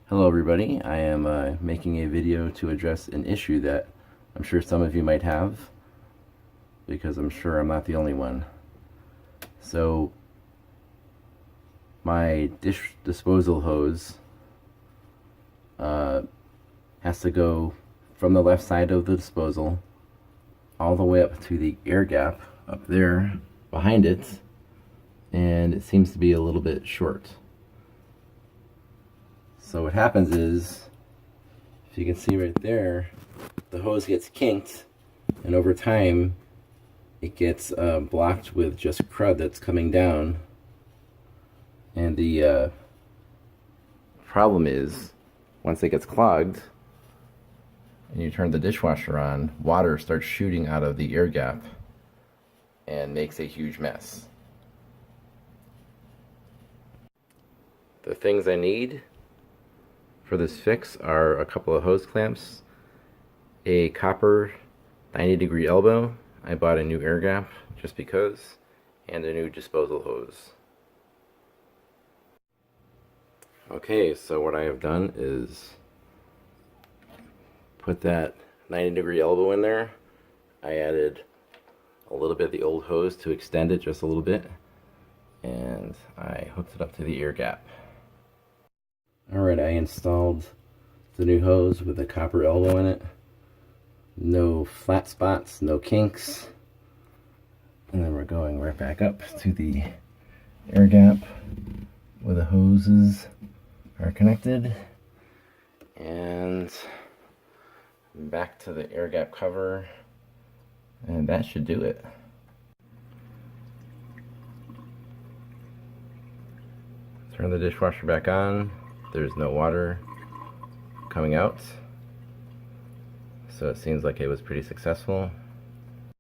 Hello everybody, I am making a video to address an issue that I'm sure some of you might have, because I'm sure I'm not the only one. So my dish disposal hose has to go from the left side of the disposal all the way up to the air gap up there behind it, and it seems to be a little bit short. So what happens is, if you can see right there, the hose gets kinked, and over time it gets blocked with just crud that's coming down. And the problem is, once it gets clogged and you turn the dishwasher on, water starts shooting out of the air gap and makes a huge mess. The things I need for this fix are a couple of hose clamps, a copper 90-degree elbow. I bought a new air gap just because, and a new disposal hose. Okay, so what I have done is put that 90-degree elbow in there. I added a little bit of the old hose to extend it just a little bit, and I hooked it up to the air gap. Alright, I installed the new hose with a copper elbow in it. No flat spots, no kinks. And then we're going right back up to the air gap where the hoses are connected. And back to the air gap cover. And that should do it. Turn the dishwasher back on. There's no water coming out, so it seems like it was pretty successful.